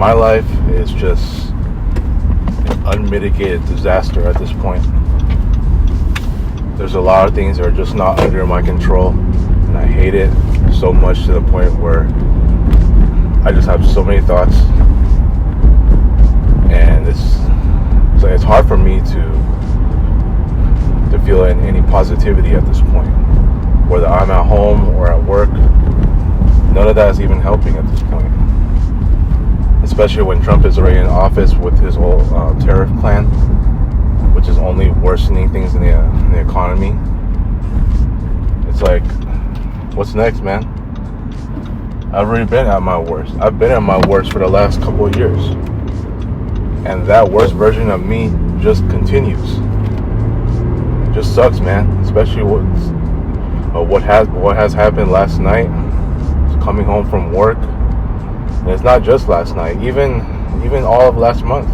My life is just an unmitigated disaster at this point. There's a lot of things that are just not under my control, and I hate it so much to the point where I just have so many thoughts, and it's hard for me to feel any positivity at this point. Whether I'm at home or at work, none of that is even helping at this point. Especially when Trump is already in office with his whole tariff plan, which is only worsening things in the economy. It's like, what's next, man? I've already been at my worst. I've been at my worst for the last couple of years, and that worst version of me just continues. It just sucks, man. Especially what has happened last night. Coming home from work, and it's not just last night. Even all of last month.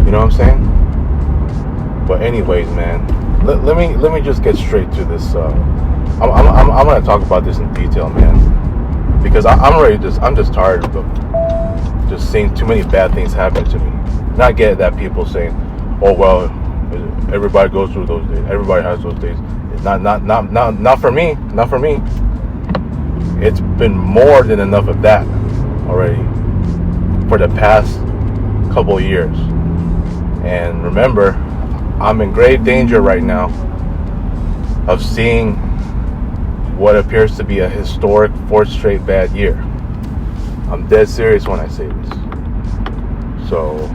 You know what I'm saying? But anyways, man, let me just get straight to this. I'm gonna talk about this in detail, man, because I'm just tired of just seeing too many bad things happen to me. And I get that people saying, "Oh well, everybody goes through those days. Everybody has those days." It's not for me. Not for me. It's been more than enough of that already for the past couple of years. And remember, I'm in grave danger right now of seeing what appears to be a historic 4th straight bad year. I'm dead serious when I say this. So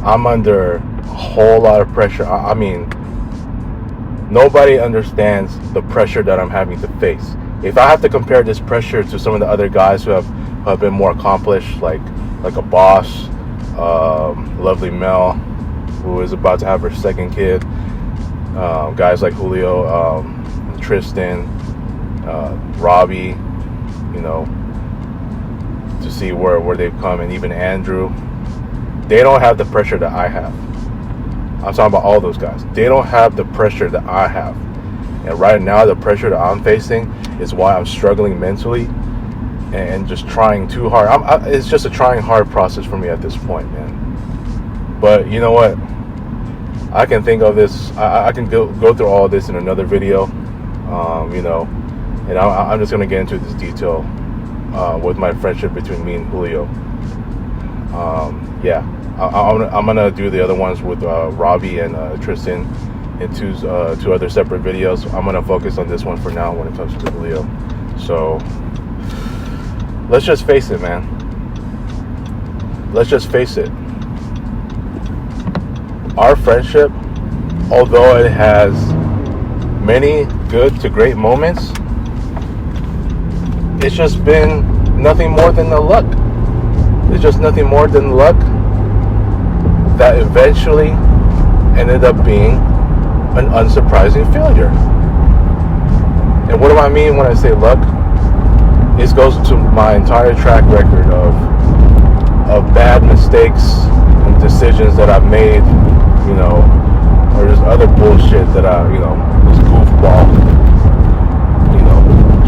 I'm under a whole lot of pressure. I mean, nobody understands the pressure that I'm having to face. If I have to compare this pressure to some of the other guys who have been more accomplished, like a boss, lovely Mel, who is about to have her second kid, guys like Julio, Tristan, Robby, you know, to see where they've come, and even Andrew, they don't have the pressure that I have. I'm talking about all those guys. They don't have the pressure that I have. And right now, the pressure that I'm facing is why I'm struggling mentally and just trying too hard. It's just a trying hard process for me at this point, man. But you know what? I can think of this. I can go through all this in another video, you know. And I'm just going to get into this detail with my friendship between me and Julio. Yeah, I'm going to do the other ones with Robby and Tristan in two other separate videos. I'm going to focus on this one for now when it comes to Julio. So let's just face it, man. Let's just face it. Our friendship, although it has many good to great moments, it's just been nothing more than the luck. It's just nothing more than luck that eventually ended up being an unsurprising failure. And what do I mean when I say luck? It goes to my entire track record of bad mistakes and decisions that I've made, you know, or just other bullshit that this goofball, you know,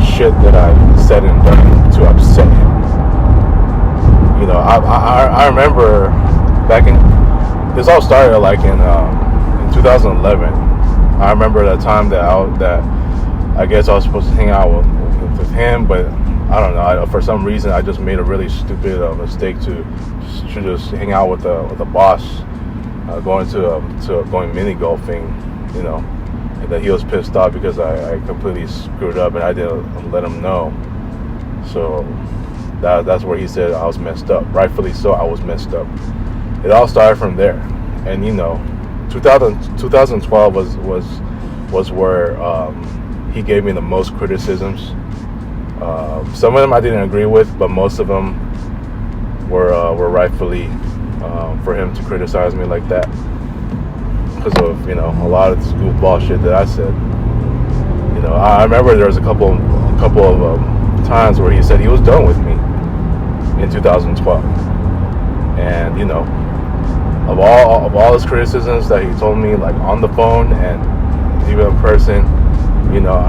shit that I said and done to upset him. You know, I remember back in, this all started like in 2011. I remember the time that I guess I was supposed to hang out with him, but I don't know. For some reason, I just made a really stupid mistake to just hang out with the boss, going mini golfing, you know, and that he was pissed off because I completely screwed up and I didn't let him know. So that's where he said I was messed up. Rightfully so, I was messed up. It all started from there, and you know, 2012 was where he gave me the most criticisms. Some of them I didn't agree with, but most of them were rightfully for him to criticize me like that because of, you know, a lot of this goofball shit that I said. You know, I remember there was a couple of times where he said he was done with me in 2012, and you know, of all his criticisms that he told me, like on the phone and even in person, you know,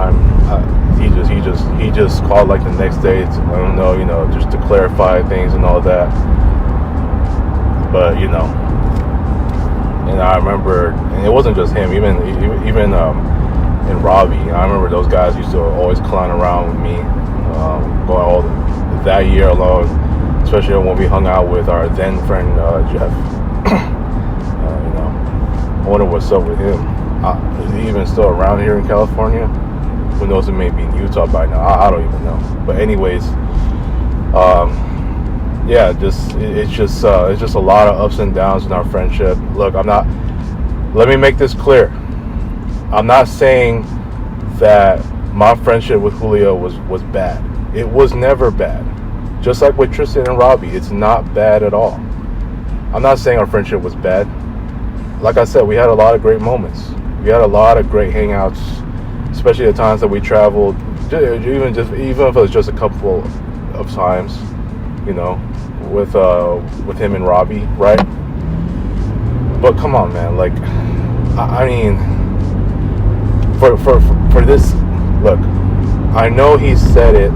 he just called like the next day to, I don't know, you know, just to clarify things and all that. But and I remember, and it wasn't just him, even and Robby. I remember those guys used to always clown around with me, going all that year alone, especially when we hung out with our then friend Jeff. I wonder what's up with him. Is he even still around here in California? Who knows? It may be in Utah by now. I don't even know. But anyways, yeah, it's just a lot of ups and downs in our friendship. Look, let me make this clear. I'm not saying that my friendship with Julio was bad. It was never bad. Just like with Tristan and Robby, it's not bad at all. I'm not saying our friendship was bad. Like I said, we had a lot of great moments. We had a lot of great hangouts, especially the times that we traveled, even if it was just a couple of times, with him and Robby, right? But come on, man, like, I mean, for this, look, I know he said it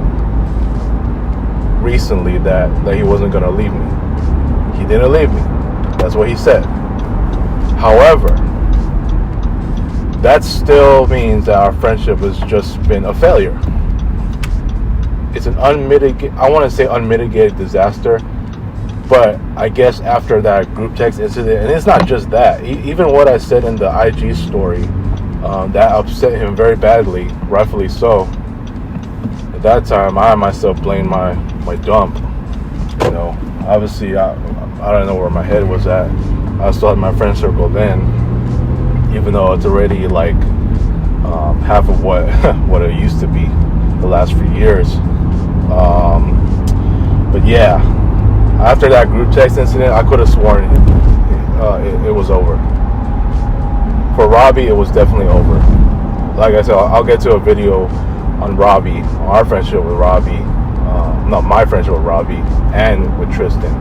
recently that he wasn't gonna leave me. He didn't leave me. That's what he said. However, that still means that our friendship has just been a failure. It's an unmitigated disaster. But I guess after that group text incident, and it's not just that, even what I said in the IG story, that upset him very badly, rightfully so. At that time, I myself blamed my dump. Obviously, I don't know where my head was at. I still had my friend circle then, even though it's already like half of what it used to be the last few years. But yeah, after that group text incident, I could have sworn it was over. For Robby, it was definitely over. Like I said, I'll get to a video on Robby, our friendship with Robby, my friendship with Robby, and with Tristan,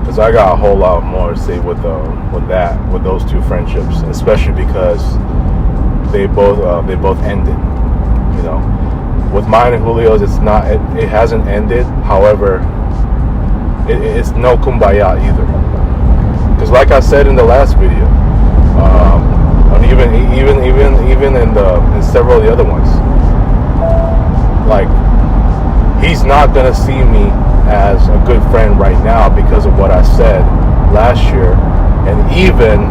because I got a whole lot more to say with those two friendships, especially because they both ended. With mine and Julio's, it hasn't ended. However, it's no kumbaya either. Because like I said in the last video, and even in several of the other ones, like, he's not gonna see me as a good friend right now because of what I said last year, and even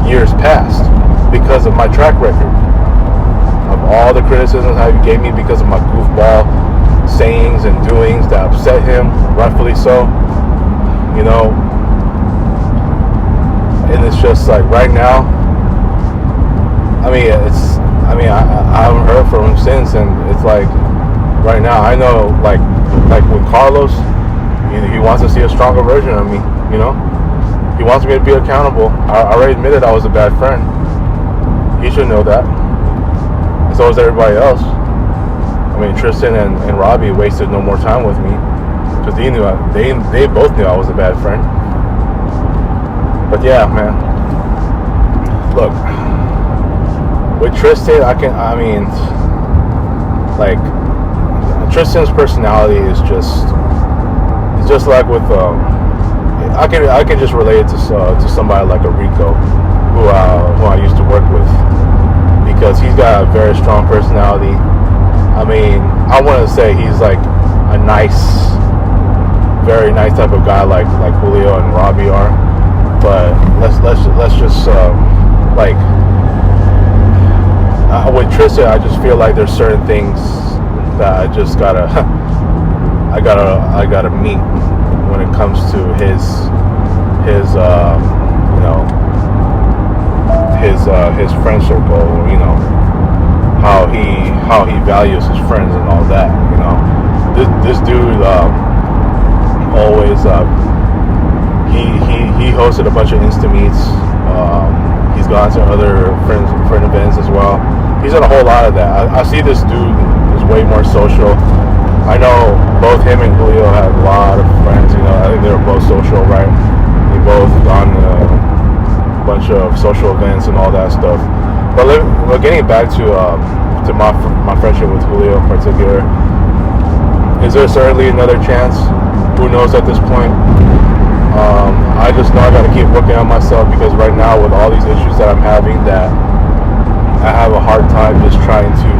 years past, because of my track record of all the criticisms that he gave me because of my goofball sayings and doings that upset him, rightfully so. And it's just like right now, I haven't heard from him since, and it's like right now I know, like with Carlos, he wants to see a stronger version of me. He wants me to be accountable. I already admitted I was a bad friend. He should know that. And so is everybody else. Tristan and Robby wasted no more time with me because they both knew I was a bad friend. But yeah, man. Look, with Tristan, Tristan's personality is just like with I can just relate it to somebody like a Rico who I used to work with, because he's got a very strong personality. I want to say he's like a very nice type of guy, like Julio and Robby are. But let's just with Tristan, I just feel like there's certain things that I just gotta meet when it comes to his friend circle. How he values his friends and all that. This dude always he hosted a bunch of Insta meets. He's gone to other friend events as well. He's done a whole lot of that. I see this dude is way more social. I know both him and Julio have a lot of friends. I think they're both social, right? They both gone to a bunch of social events and all that stuff. But getting back to my friendship with Julio in particular, is there certainly another chance? Who knows at this point? I just know I got to keep working on myself, because right now with all these issues that I'm having, that I have a hard time just trying to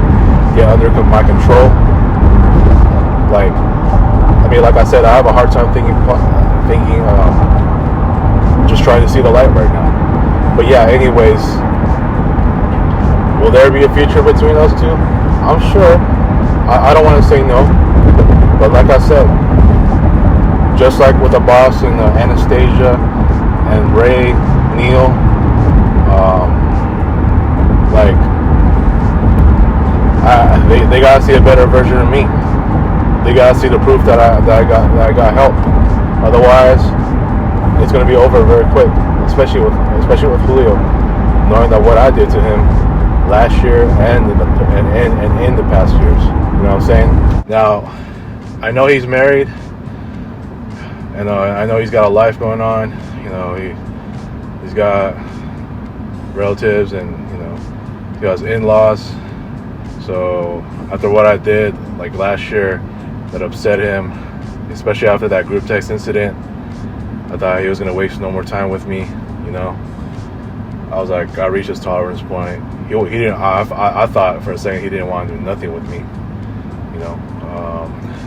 get under my control. Like, I mean, like I said, I have a hard time thinking, just trying to see the light right now. But yeah, anyways, will there be a future between us two? I'm sure. I don't want to say no, but like I said, just like with the boss and Anastasia and Ray, Neil, they gotta see a better version of me. They gotta see the proof that I got help. Otherwise, it's gonna be over very quick. Especially with Julio, knowing that what I did to him last year and in the past years. You know what I'm saying? Now, I know he's married, and I know he's got a life going on. You know, he's got relatives, and you know, he has in-laws. So after what I did like last year, that upset him, especially after that group text incident, I thought he was gonna waste no more time with me. You know, I was like, I reached his tolerance point. He didn't. I thought for a second he didn't want to do nothing with me. You know,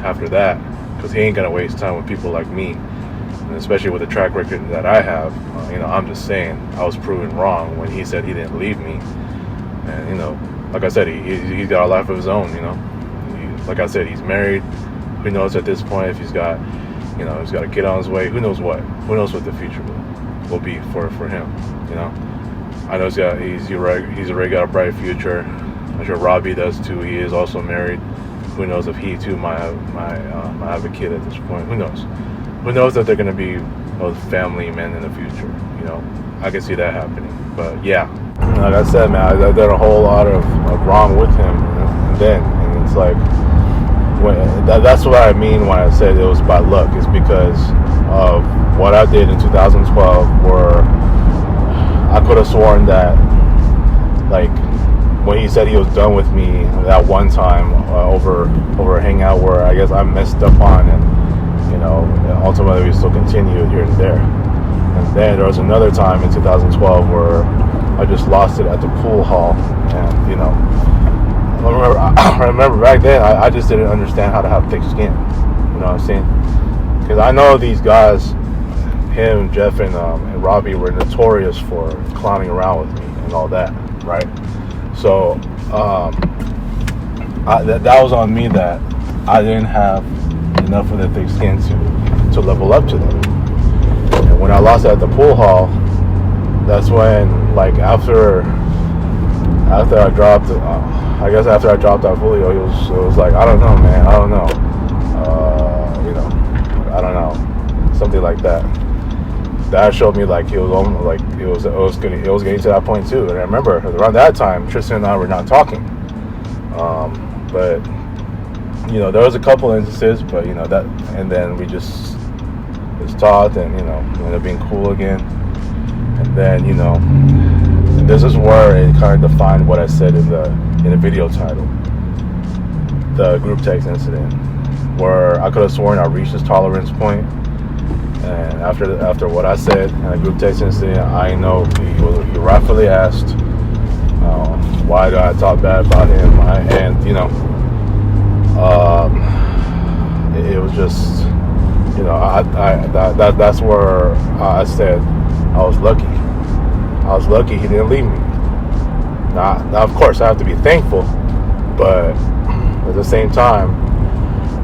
after that, because he ain't gonna waste time with people like me, and especially with the track record that I have. You know, I'm just saying, I was proven wrong when he said he didn't leave me. And you know, like I said, he's got a life of his own. You know, like I said, he's married. Who knows at this point if he's got, you know, he's got a kid on his way. Who knows what? Who knows what the future will be for him? You know, I know he's already got a bright future. I'm sure Robby does too. He is also married. Who knows if he too might have a kid at this point? Who knows? Who knows that they're gonna be family men in the future? You know, I can see that happening. But yeah, like I said, man, I did a whole lot of wrong with him, and it's like, that's what I mean when I said it was by luck. It's because of what I did in 2012, where I could have sworn that, like, when he said he was done with me that one time over a hangout where I guess I messed up on, and you know, ultimately we still continued here and there. And then there was another time in 2012 where I just lost it at the pool hall, and you know, I remember back then I just didn't understand how to have thick skin. You know what I'm saying? Because I know these guys, him, Jeff, and Robby were notorious for clowning around with me and all that, right? So that was on me, that I didn't have enough of the thick skin to level up to them. And when I lost it at the pool hall, that's when, like, after I dropped, I guess after I dropped out Julio, it was like, I don't know, man, I don't know, you know, I don't know, something like that. That showed me like he was almost, like it was getting to that point too. And I remember around that time, Tristan and I were not talking. But you know, there was a couple instances, but you know that, and then we just talked, and you know, ended up being cool again. And then you know, this is where it kind of defined what I said in the video title, the group text incident, where I could have sworn I reached his tolerance point. And after what I said in a group text incident, I know he rightfully asked, why do I talk bad about him? And you know, it was just, you know, that's where I said I was lucky. I was lucky he didn't leave me. Now of course I have to be thankful, but at the same time,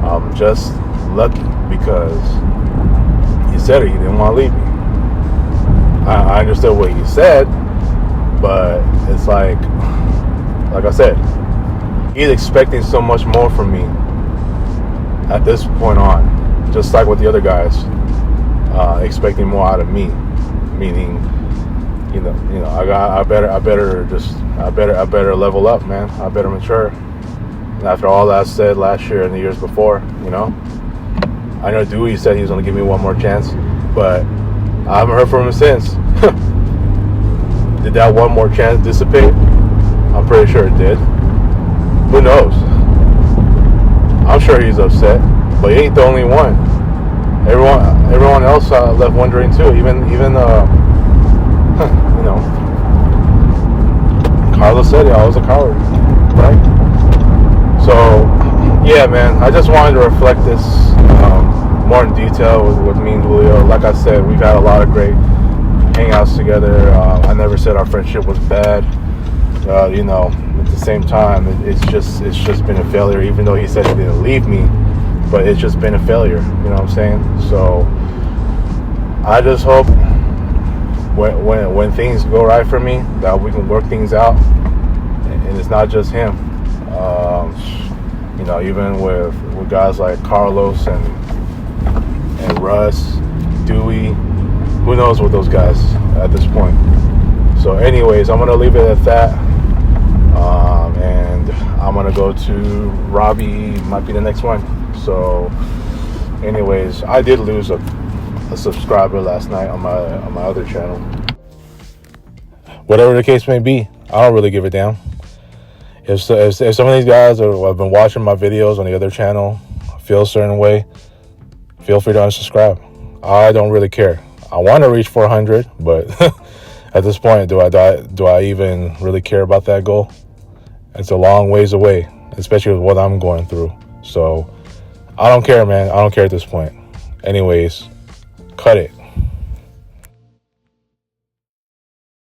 I'm just lucky because he said he didn't want to leave me. I understood what he said, but it's like I said, he's expecting so much more from me at this point on, just like with the other guys, expecting more out of me, meaning, you know, I better level up, man. I better mature. And after all that I said last year and the years before, you know, I know Dewey said he was going to give me one more chance, but I haven't heard from him since. Did that one more chance dissipate? I'm pretty sure it did. Who knows? I'm sure he's upset, but he ain't the only one. Everyone else left wondering too. Even you know, Carlos said I was a coward, right? So yeah, man, I just wanted to reflect this more in detail with me and Julio. Like I said, we've had a lot of great hangouts together. I never said our friendship was bad. You know, at the same time, it's just been a failure. Even though he said he didn't leave me, but it's just been a failure. You know what I'm saying? So I just hope when things go right for me, that we can work things out, and it's not just him. You know, even with guys like Carlos and Russ, Dewey, who knows with those guys at this point. So anyways, I'm gonna leave it at that, and I'm gonna go to Robby. Might be the next one. So anyways, I did lose a subscriber last night on my other channel. Whatever the case may be, I don't really give a damn. If some of these guys who have been watching my videos on the other channel feel a certain way, feel free to unsubscribe. I don't really care. I want to reach 400, but at this point, do I even really care about that goal? It's a long ways away, especially with what I'm going through. So I don't care, man. I don't care at this point. Anyways, cut it.